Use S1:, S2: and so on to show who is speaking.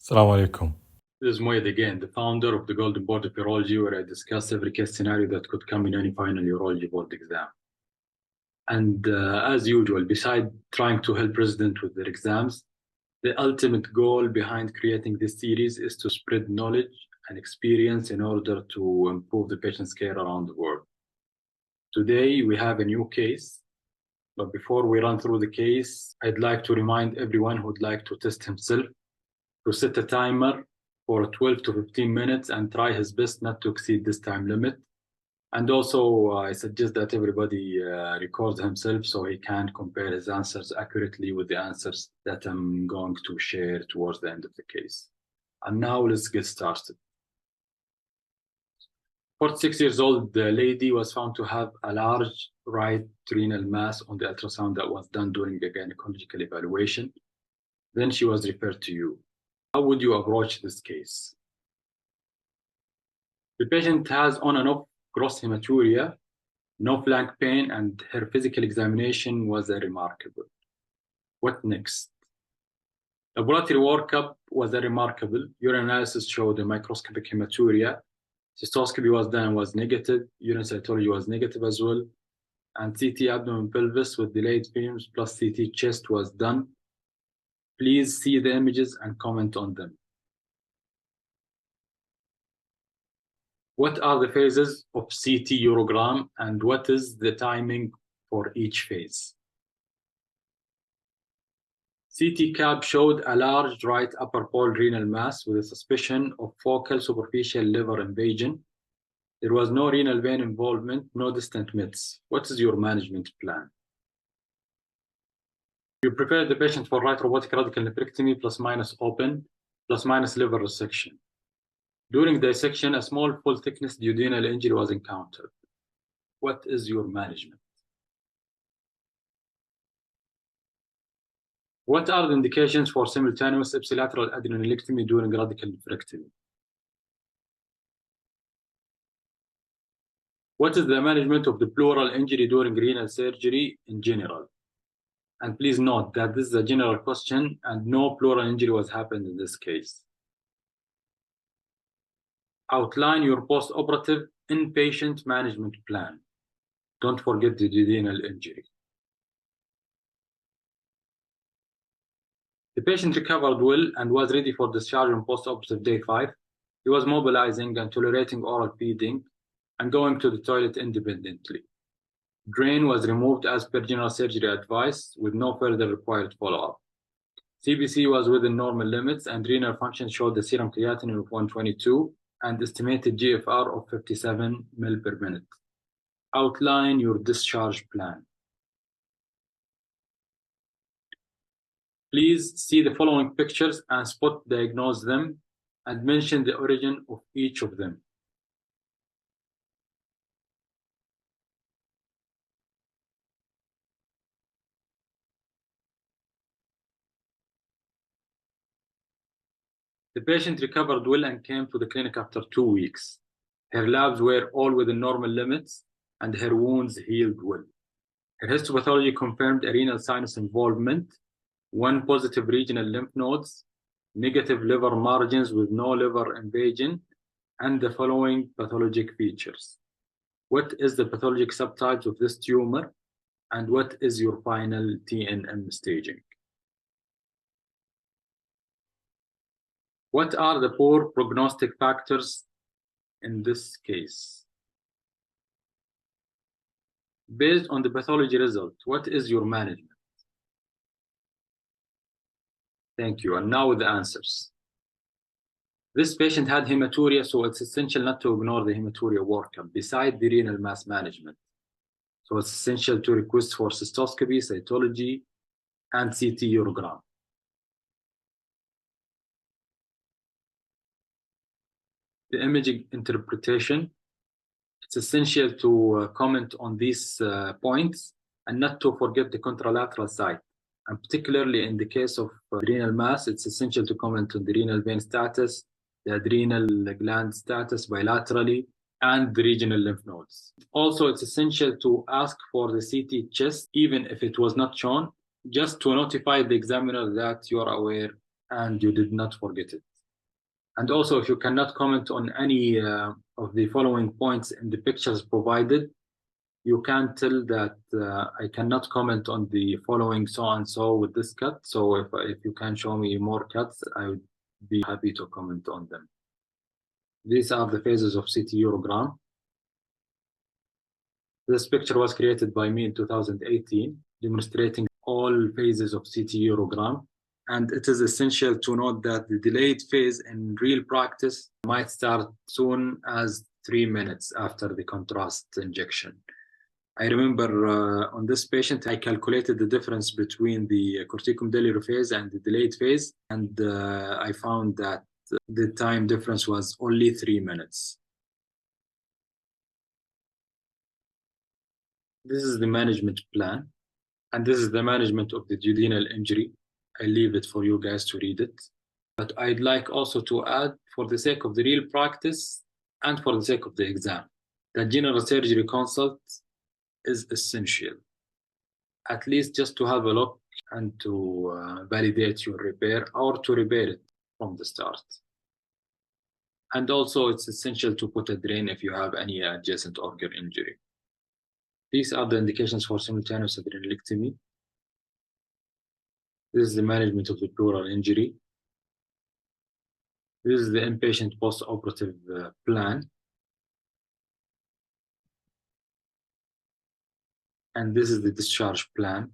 S1: Assalamu alaikum.
S2: This is Moyed again, the founder of the Golden Board of Urology, where I discuss every case scenario that could come in any final urology board exam. And as usual, beside trying to help residents with their exams, the ultimate goal behind creating this series is to spread knowledge and experience in order to improve the patient's care around the world. Today, we have a new case, but before we run through the case, I'd like to remind everyone who'd like to test himself to set a timer for 12 to 15 minutes and try his best not to exceed this time limit. And also, I suggest that everybody records himself so he can compare his answers accurately with the answers that I'm going to share towards the end of the case. And now let's get started. 46 years old lady was found to have a large right renal mass on the ultrasound that was done during the gynecological evaluation. Then she was referred to you. How would you approach this case? The patient has on and off gross hematuria, no flank pain, and her physical examination was remarkable. What next? Laboratory workup was remarkable. Urine analysis showed a microscopic hematuria. Cystoscopy was done and was negative. Urine cytology was negative as well. And CT abdomen pelvis with delayed films plus CT chest was done. Please see the images and comment on them. What are the phases of CT urogram and what is the timing for each phase? CT CAP showed a large right upper pole renal mass with a suspicion of focal superficial liver invasion. There was no renal vein involvement, no distant meds. What is your management plan? You prepared the patient for right robotic radical nephrectomy plus minus open plus minus liver resection. During dissection, a small full thickness duodenal injury was encountered. What is your management? What are the indications for simultaneous ipsilateral adrenalectomy during radical nephrectomy? What is the management of the pleural injury during renal surgery in general? And please note that this is a general question and no pleural injury was happened in this case. Outline your post-operative inpatient management plan. Don't forget the duodenal injury. The patient recovered well and was ready for discharge on post-operative day 5. He was mobilizing and tolerating oral feeding and going to the toilet independently. Drain was removed as per general surgery advice with no further required follow-up. CBC was within normal limits and renal function showed the serum creatinine of 122 and estimated GFR of 57 ml per minute. Outline your discharge plan. Please see the following pictures and spot diagnose them and mention the origin of each of them. The patient recovered well and came to the clinic after 2 weeks. Her labs were all within normal limits and her wounds healed well. Her histopathology confirmed a renal sinus involvement, 1 positive regional lymph nodes, negative liver margins with no liver invasion, and the following pathologic features. What is the pathologic subtypes of this tumor, and what is your final TNM staging? What are the poor prognostic factors in this case? Based on the pathology result, what is your management? Thank you. And now with the answers. This patient had hematuria, so it's essential not to ignore the hematuria workup beside the renal mass management. So it's essential to request for cystoscopy, cytology, and CT urogram. The imaging interpretation, it's essential to comment on these points and not to forget the contralateral side. And particularly in the case of renal mass, it's essential to comment on the renal vein status, the adrenal gland status bilaterally, and the regional lymph nodes. Also, it's essential to ask for the CT chest, even if it was not shown, just to notify the examiner that you are aware and you did not forget it. And also, if you cannot comment on any of the following points in the pictures provided, you can tell that I cannot comment on the following so and so with this cut. So if you can show me more cuts, I would be happy to comment on them. These are the phases of CT urogram. This picture was created by me in 2018, demonstrating all phases of CT urogram. And it is essential to note that the delayed phase in real practice might start soon as 3 minutes after the contrast injection. I remember on this patient, I calculated the difference between the corticomedullary phase and the delayed phase, and I found that the time difference was only 3 minutes. This is the management plan, and this is the management of the duodenal injury. I leave it for you guys to read it. But I'd like also to add, for the sake of the real practice and for the sake of the exam, that general surgery consult is essential, at least just to have a look and to validate your repair or to repair it from the start. And also, it's essential to put a drain if you have any adjacent organ injury. These are the indications for simultaneous adrenalectomy. This is the management of the pleural injury. This is the inpatient post-operative plan. And this is the discharge plan.